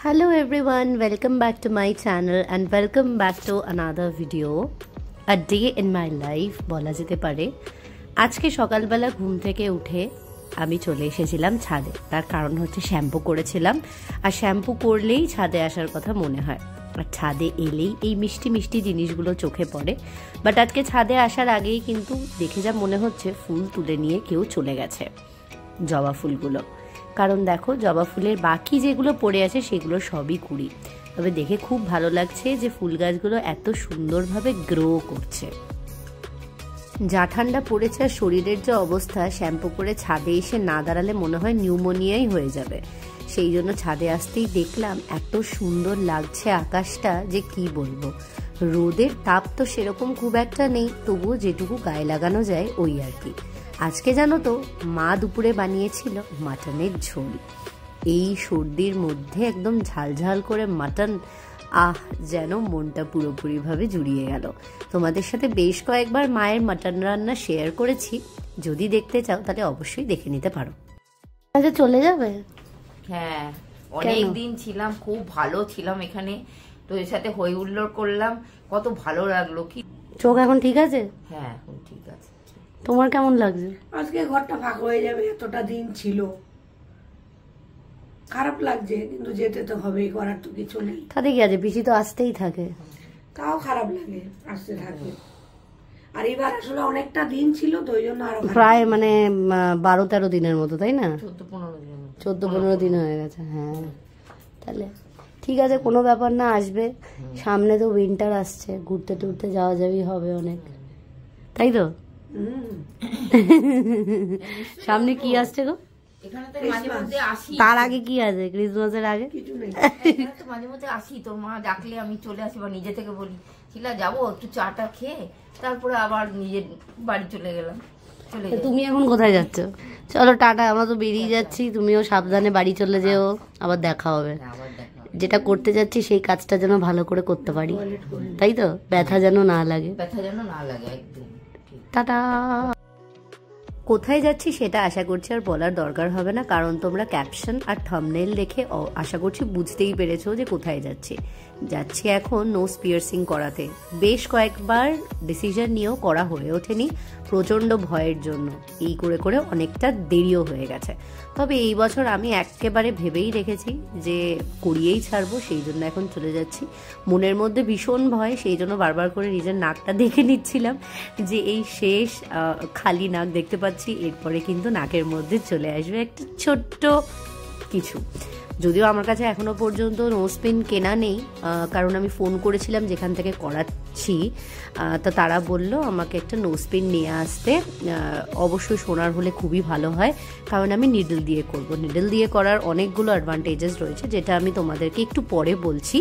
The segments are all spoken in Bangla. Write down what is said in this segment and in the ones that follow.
Hello everyone, welcome back to my channel and welcome back to another video. A day in my life বলা যেতে পারে। আজকে সকালবেলা ঘুম থেকে উঠে আমি চলে এসেছিলাম ছাদে। তার কারণ হচ্ছে শ্যাম্পু করেছিলাম, আর শ্যাম্পু করলেই ছাদে আসার কথা মনে হয়, আর ছাদে এলেই এই মিষ্টি মিষ্টি জিনিসগুলো চোখে পড়ে। বাট আজকে ছাদে আসার আগেই কিন্তু দেখে যা মনে হচ্ছে ফুল তুলে নিয়ে কেউ চলে গেছে, জবা ফুলগুলো। কারণ দেখো জবা ফুলের বাকি যেগুলো পড়ে আছে সেগুলো সবই কুড়ি। তবে দেখে খুব ভালো লাগছে যে ফুল গাছগুলো এত সুন্দরভাবে গ্রো করছে। যা ঠান্ডা পড়েছে আর শরীরের যে অবস্থা, শ্যাম্পু করে ছাদে এসে না দাঁড়ালে মনে হয় নিউমোনিয়াই হয়ে যাবে। সেই জন্য ছাদে আসতেই দেখলাম এত সুন্দর লাগছে আকাশটা যে কি বলবো। রোদের তাপ তো সেরকম খুব একটা নেই, তবুও যেটুকু গায়ে লাগানো যায় ওই আর কি। আজকে জানো তো মা দুপুরে বানিয়েছিল মাটনের ঝোল। এই সর্দির মধ্যে একদম ঝালঝাল করে মাটন, যেন মনটা পুরোপুরিভাবে জুড়িয়ে গেল। তোমাদের সাথে বেশ কয়েকবার মায়ের মাটন রান্না শেয়ার করেছি, যদি দেখতে চাও তাহলে অবশ্যই দেখে নিতে পারো। আচ্ছা চলে যাবে? হ্যাঁ, অনেক দিন ছিলাম, খুব ভালো ছিলাম এখানে, তো এর সাথে হই হুল্লোড় করলাম, কত ভালো লাগলো। কি চোখ এখন ঠিক আছে? হ্যাঁ এখন ঠিক আছে। তোমার কেমন লাগছে? আজকে ঘরটা ফাঁকা হয়ে যাবে, এতটা দিন ছিল, খারাপ লাগছে, কিন্তু যেতে তো হবেই, করার তো কিছু নেই। তাতে কি আছে, পিসি তো আসতেই থাকে। তাও খারাপ লাগে, আসতে থাকে। আর এবার আসলে অনেকটা দিন ছিল তো ওই জন্য আরো প্রায় 12-13 দিনের মতো, তাই না? 14-15 দিন হয়ে গেছে। হ্যাঁ তাহলে ঠিক আছে, কোনো ব্যাপার না, আসবে। সামনে তো উইন্টার আসছে, ঘুরতে টুরতে যাওয়া যাবি হবে অনেক, তাই তো? সামনে কি আসছে গো? এখানে তো মাঝে মধ্যে আসি। তার আগে কি আছে? ক্রিসমাসের আগে কিছু নেই। তো মাঝে মধ্যে আসি, তোর মা ডাকলে আমি চলে আসি, বা নিজে থেকে বলি শিলা যাবো একটু চাটা খেয়ে, তারপরে আবার নিজের বাড়ি চলে গেলাম। তুমি এখন কোথায় যাচ্ছ? চলো টাটা, আমরা তো বেরিয়ে যাচ্ছি, তুমিও সাবধানে বাড়ি চলে যেও, আবার দেখা হবে। যেটা করতে যাচ্ছি সেই কাজটা যেন ভালো করে করতে পারি, তাই তো? ব্যথা যেন না লাগে, একদম। টাটা। কোথায় যাচ্ছি সেটা আশা করছি আর বলার দরকার হবে না, কারণ তোমরা ক্যাপশন আর থাম্বনেইল দেখে আশা করছি বুঝতেই পেরেছো যে কোথায় যাচ্ছি এখন নোজ পিয়ার্সিং করাতে। বেশ কয়েকবার ডিসিশন নিয়েও করা হয়ে ওঠেনি প্রচণ্ড ভয়ের জন্য, এই করে করে অনেকটা দেরিও হয়ে গেছে। তবে এই বছর আমি একেবারে ভেবেই রেখেছি যে করিয়েই ছাড়বো, সেই জন্য এখন চলে যাচ্ছি। মনের মধ্যে ভীষণ ভয়, সেই জন্য বারবার করে নিজের নাকটা দেখে নিচ্ছিলাম যে এই শেষ খালি নাক দেখতে পাচ্ছি, এরপরে কিন্তু নাকের মধ্যে চলে আসবে একটা ছোট্ট কিছু। যদিও আমার কাছে এখনো পর্যন্ত নোজ পিন কেনা নেই, কারণ আমি ফোন করেছিলাম যেখান থেকে করাচ্ছি, তো তারা বলল আমাকে একটা নোজ পিন নিয়ে আসতে। অবশ্যই সোনার হলে খুবই ভালো হয়, কারণ আমি নিডল দিয়ে করব। নিডল দিয়ে করার অনেকগুলো অ্যাডভান্টেজেস রয়েছে, যেটা আমি তোমাদেরকে একটু পরে বলছি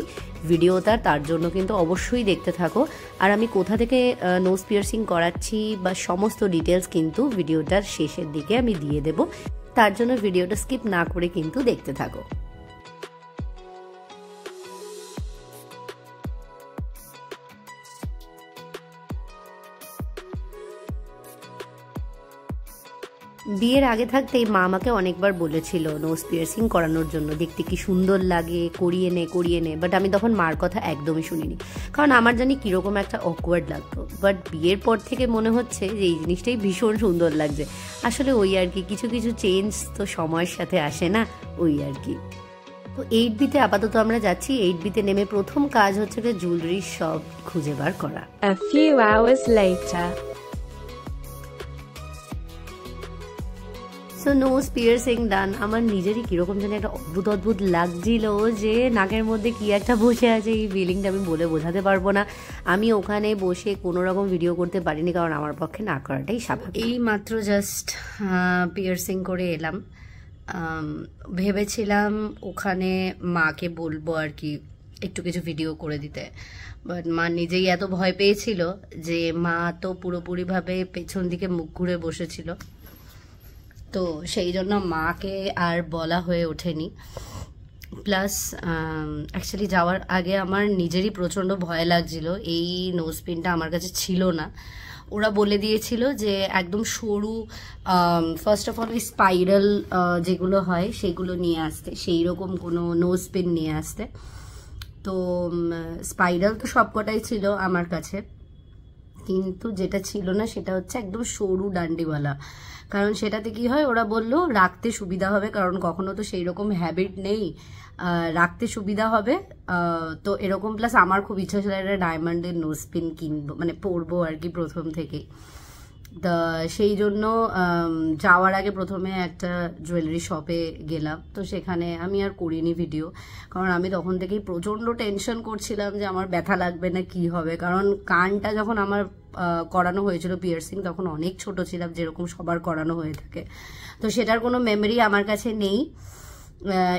ভিডিওটা, তার জন্য কিন্তু অবশ্যই দেখতে থাকো। আর আমি কোথা থেকে নোজ পিয়ার্সিং করাচ্ছি বা সমস্ত ডিটেলস কিন্তু ভিডিওটার শেষের দিকে আমি দিয়ে দেব, তার জন্য ভিডিওটা স্কিপ না করে কিন্তু দেখতে থাকো। বিয়ের আগে থাকতেই মা আমাকে অনেকবার বলেছিল নোজ পিয়ার্সিং করানোর জন্য, দেখতে কি সুন্দর লাগে, করিয়ে নে। বাট আমি তখন মার কথা একদমই শুনিনি, কারণ আমার জানি কীরকম একটা অকওয়ার্ড লাগতো। বাট বিয়ের পর থেকে মনে হচ্ছে যে এই জিনিসটাই ভীষণ সুন্দর লাগছে। আসলে ওই আর কি, কিছু কিছু চেঞ্জ তো সময়ের সাথে আসে না, ওই আর কি। তো 8Bতে আপাতত আমরা যাচ্ছি। 8Bতে নেমে প্রথম কাজ হচ্ছে যে জুয়েলারির শপ খুঁজে বার করা। A few hours later. So nose piercing done. আমার নিজেরই কিরকম যেন একটা অদ্ভুত লাগছিল যে নাকের মধ্যে কি একটা বসে আছে, এই ফিলিংটা আমি বলে বোঝাতে পারবো না। আমি ওখানে বসে কোনো রকম ভিডিও করতে পারিনি, কারণ আমার পক্ষে না করাটাই স্বাভাবিক। এই মাত্র জাস্ট পিয়ার্সিং করে এলাম। ভেবেছিলাম ওখানে মাকে বলবো আর কি একটু কিছু ভিডিও করে দিতে, বাট মা নিজেই এত ভয় পেয়েছিল যে মা তো পুরোপুরিভাবে পেছন দিকে মুখ ঘুরে বসেছিল, তো সেই জন্য মাকে আর বলা হয়ে ওঠেনি। প্লাস অ্যাকচুয়ালি যাওয়ার আগে আমার নিজেরই প্রচণ্ড ভয় লাগছিল, এই নোজ পিনটা আমার কাছে ছিল না, ওরা বলে দিয়েছিল যে একদম সরু, ফার্স্ট অফ অল ওই স্পাইরাল যেগুলো হয় সেগুলো নিয়ে আসতে, সেই রকম কোনো নোজ পিন নিয়ে আসতে। তো স্পাইরাল তো সবকটাই ছিল আমার কাছে, কিন্তু যেটা ছিল না সেটা হচ্ছে একদম সরু ডান্ডিওয়ালা। কারণ সেটাতে কি হয়, ওরা বললো রাখতে সুবিধা হবে, কারণ কখনো তো সেই রকম হ্যাবিট নেই, রাখতে সুবিধা হবে। তো এরকম, প্লাস আমার খুব ইচ্ছা ছিল একটা ডায়মন্ডের নোজ পিন কিনবো, মানে পরবো আর কি প্রথম থেকেই। তা সেই জন্য যাওয়ার আগে প্রথমে একটা জুয়েলারি শপে গেলাম। তো সেখানে আমি আর করিনি ভিডিও, কারণ আমি তখন থেকেই প্রচণ্ড টেনশন করছিলাম যে আমার ব্যথা লাগবে না কি হবে। কারণ কানটা যখন আমার করানো হয়েছিল পিয়ার্সিং, তখন অনেক ছোট ছিলাম, যেরকম সবার করানো হয়ে থাকে। তো সেটার কোনো মেমোরি আমার কাছে নেই।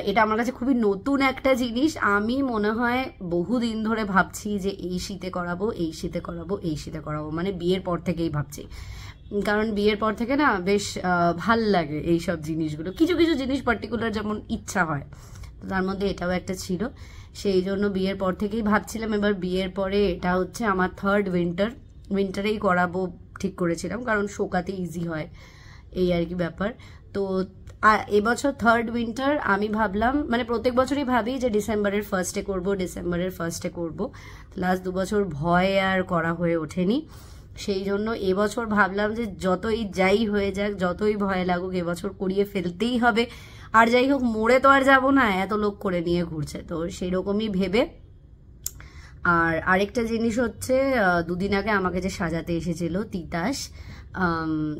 এটা আমার কাছে খুবই নতুন একটা জিনিস। আমি মনে হয় বহুদিন ধরে ভাবছি যে এই শীতে করাবো, এই শীতে করাবো, এই শীতে করাবো, মানে বিয়ের পর থেকেই ভাবছি। কারণ বিয়ের পর থেকে না বেশ ভাল লাগে এইসব জিনিসগুলো, কিছু কিছু জিনিস পার্টিকুলার যেমন ইচ্ছা হয়, তো তার মধ্যে এটাও একটা ছিল। সেই জন্য বিয়ের পর থেকেই ভাবছিলাম। এবার বিয়ের পরে এটা হচ্ছে আমার থার্ড উইন্টারেই করাবো ঠিক করেছিলাম, কারণ শোকাতে ইজি হয়, এই আর কি ব্যাপার। তো এবছর থার্ড উইন্টার আমি ভাবলাম, মানে প্রত্যেক বছরই ভাবি যে ডিসেম্বরের ফার্স্টে করবো। লাস্ট 2 বছর ভয় আর করা হয়ে ওঠেনি। সেই জন্য এবছর ভাবলাম যে যতই যাই হয়ে যাক, যতই ভয় লাগুক, এবছর করিয়ে ফেলতেই হবে। আর যাই হোক, মোড়ে তো আর যাবো না, এত লোক করে নিয়ে ঘুরছে, তো সেই রকমই ভেবে। আর আরেকটা জিনিস হচ্ছে, 2 দিন আগে আমাকে যে সাজাতে এসেছিল তিতাস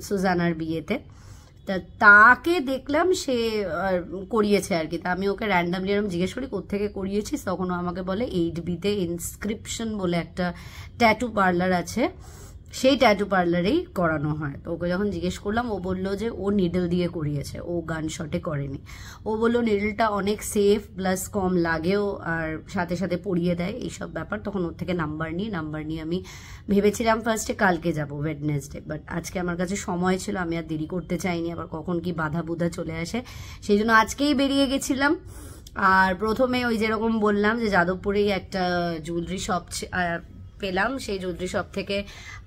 সুজানার বিয়েতে, তাকে দেখলাম সে করিয়েছে আর কি। তা আমি ওকে র্যান্ডামলি এরকম জিজ্ঞেস করি কোত্থেকে করিয়েছিস, তখন ও আমাকে বলে 8Bতে ইনস্ক্রিপশন বলে একটা ট্যাটু পার্লার আছে, সেই ট্যাটু পার্লারেই করানো হয়। তো ওকে যখন জিজ্ঞেস করলাম, ও বললো যে ও নিডল দিয়ে করিয়েছে, ও গান শটে করেনি। ও বললো নিডলটা অনেক সেফ, প্লাস কম লাগেও, আর সাথে সাথে পরিয়ে দেয়, এইসব ব্যাপার। তখন ওর থেকে নাম্বার নিয়ে আমি ভেবেছিলাম ফার্স্টে কালকে যাব, ওয়েডনেসডে, বাট আজকে আমার কাছে সময় ছিল, আমি আর দেরি করতে চাইনি, আবার কখন কি বাধা বুধা চলে আসে, সেই জন্য আজকেই বেরিয়ে গেছিলাম। আর প্রথমে ওই যেরকম বললাম যে যাদবপুরেই একটা জুয়েলারি শপ পেলাম, সেই জুয়েলারি শপ থেকে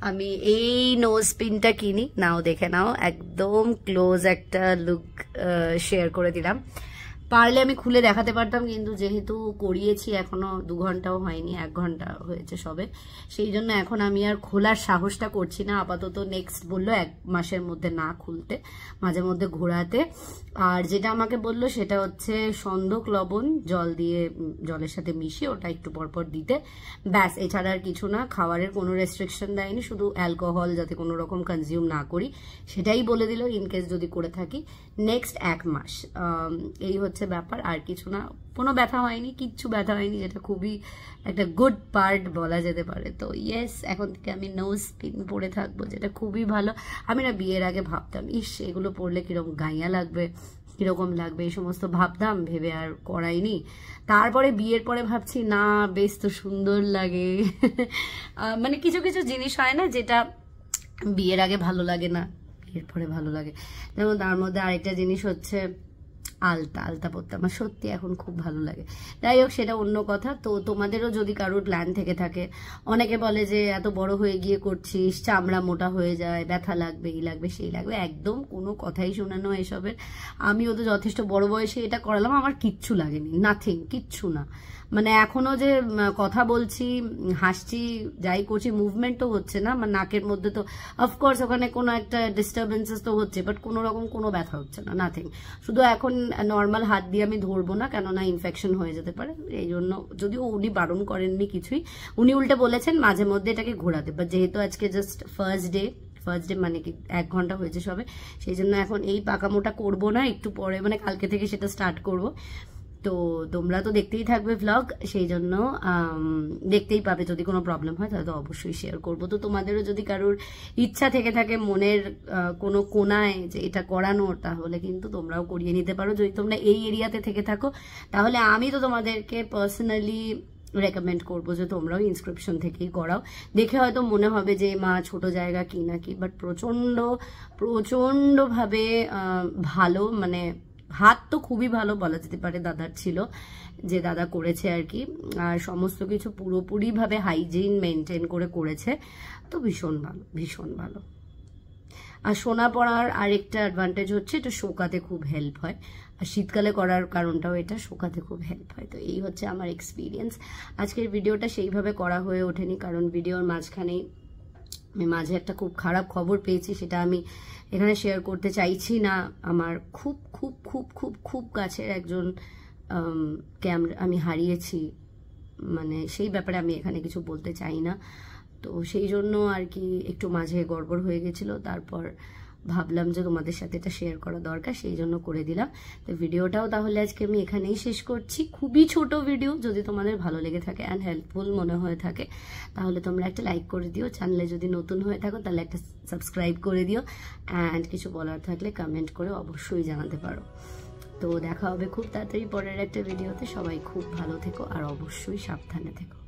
আমি এই নোজ পিনটা কিনি। নাও দেখে নাও, একদম ক্লোজ একটা লুক শেয়ার করে দিলাম। পারলে আমি খুলে দেখাতে পারতাম, কিন্তু যেহেতু করিয়েছি এখনো 2 ঘন্টাও হয়নি, 1 ঘন্টা হয়েছে সবে, সেই জন্য এখন আমি আর খোলার সাহসটা করছি না। আপাতত নেক্সট বললো 1 মাসের মধ্যে না খুলতে, মাঝে মধ্যে ঘোরাতে। আর যেটা আমাকে বললো সেটা হচ্ছে সন্দক লবণ জলের সাথে মিশিয়ে ওটা একটু পরপর দিতে, ব্যাস, এছাড়া আর কিছু না। খাবারের কোনো রেস্ট্রিকশন দেয়নি, শুধু অ্যালকোহল যাতে কোনো রকম কনজিউম না করি সেটাই বলে দিল, ইনকেস যদি করে থাকি। নেক্সট 1 মাস, এই হচ্ছে ব্যাপার, আর কিছু না। কোনো ব্যথা হয়নি, কিচ্ছু ব্যথা হয়নি, যেটা খুবই একটা গুড পার্ট বলা যেতে পারে। তো ইয়েস, এখন থেকে আমি নোজ পিন পরে থাকবো, যেটা খুবই ভালো। আমি না বিয়ের আগে ভাবতাম, ইস এগুলো পরলে কিরকম গাইয়া লাগবে, কিরকম লাগবে, এই সমস্ত ভাবতাম, ভেবে আর করাইনি। তারপরে বিয়ের পরে ভাবছি না, বেশ তো সুন্দর লাগে। মানে কিছু কিছু জিনিস হয় না যেটা বিয়ের আগে ভালো লাগে না, বিয়ের পরে ভালো লাগে। যেমন তার মধ্যে আরেকটা জিনিস হচ্ছে আলতা পরতে আমার সত্যি এখন খুব ভালো লাগে। যাই হোক, সেটা অন্য কথা। তো তোমাদেরও যদি কারোর প্ল্যান থেকে থাকে, অনেকে বলে যে এত বড় হয়ে গিয়ে করছিস, চামড়া মোটা হয়ে যায়, ব্যথা লাগবে, এই লাগবে সেই লাগবে, একদম কোনো কথাই শোনানো এসবের। আমিও তো যথেষ্ট বড় বয়সে এটা করালাম, আমার কিচ্ছু লাগেনি, নাথিং, কিচ্ছু না। মানে এখনো যে কথা বলছি, হাসছি, যাই করছি, মুভমেন্টও হচ্ছে না, মানে নাকের মধ্যে তো অফকোর্স ওখানে কোনো একটা ডিস্টারবেন্সেস তো হচ্ছে, বাট কোনো রকম কোনো ব্যথা হচ্ছে না, নাথিং। শুধু এখন নর্মাল হাত দিয়ে আমি ধরবো না, কেননা ইনফেকশন হয়ে যেতে পারে, এই জন্য। যদিও উনি বারণ করেননি কিছুই, উনি উল্টে বলেছেন মাঝে মধ্যে এটাকে ঘোরাতে, বাট যেহেতু আজকে জাস্ট ফার্স্ট ডে মানে কি 1 ঘন্টা হয়েছে সবে, সেই জন্য এখন এই পাকামোটা করবো না, একটু পরে মানে কালকে থেকে সেটা স্টার্ট করব। তো তোমরা তো দেখতেই থাকবে ব্লগ, সেই জন্য দেখতেই পাবে। যদি কোনো প্রবলেম হয় তাহলে তো অবশ্যই শেয়ার করবো। তো তোমাদেরও যদি কারোর ইচ্ছা থেকে থাকে মনের কোনো কোনায় যে এটা করানোর, তাহলে কিন্তু তোমরাও করিয়ে নিতে পারো। যদি তোমরা এই এরিয়াতে থেকে থাকো, তাহলে আমি তো তোমাদেরকে পার্সোনালি রেকমেন্ড করবো যে তোমরাও ইনস্ক্রিপশন থেকেই করাও। দেখে হয়তো মনে হবে যে মা ছোট জায়গা কি নাকি, বাট প্রচন্ড ভাবে ভালো, মানে হাত তো খুবই ভালো বলা যেতে পারে দাদার ছিল, যে দাদা করেছে আর কি, আর সমস্ত কিছু পুরোপুরিভাবে হাইজিন মেনটেন করে করেছে, তো ভীষণ ভালো, ভীষণ ভালো। আর সোনা পরার আরেকটা অ্যাডভান্টেজ হচ্ছে এটা শোকাতে খুব হেল্প হয়, আর শীতকালে করার কারণটাও এটা শোকাতে খুব হেল্প হয়। তো এই হচ্ছে আমার এক্সপিরিয়েন্স। আজকের ভিডিওটা সেইভাবে করা হয়ে ওঠেনি, কারণ ভিডিওর মাঝখানেই আমি মাঝে একটা খুব খারাপ খবর পেয়েছি, সেটা আমি এখানে শেয়ার করতে চাইছি না। আমার খুব খুব খুব খুব খুব কাছের একজন আমি হারিয়েছি, মানে সেই ব্যাপারে আমি এখানে কিছু বলতে চাই না। তো সেই জন্য আর কি একটু মাঝে গড়বড় হয়ে গেছিলো, তারপর ভাবলাম যে তোমাদের সাথে এটা শেয়ার করা দরকার, সেই জন্য করে দিলাম। তো ভিডিওটাও তাহলে আজকে আমি এখানেই শেষ করছি। খুবই ছোট ভিডিও, যদি তোমাদের ভালো লেগে থাকে অ্যান্ড হেল্পফুল মনে হয়ে থাকে তাহলে তোমরা একটা লাইক করে দিও, চ্যানেলে যদি নতুন হয়ে থাকো তাহলে একটা সাবস্ক্রাইব করে দিও, অ্যান্ড কিছু বলার থাকলে কমেন্ট করে অবশ্যই জানাতে পারো। তো দেখা হবে খুব তাড়াতাড়ি পরের একটা ভিডিওতে। সবাই খুব ভালো থেকো আর অবশ্যই সাবধানে থেকো।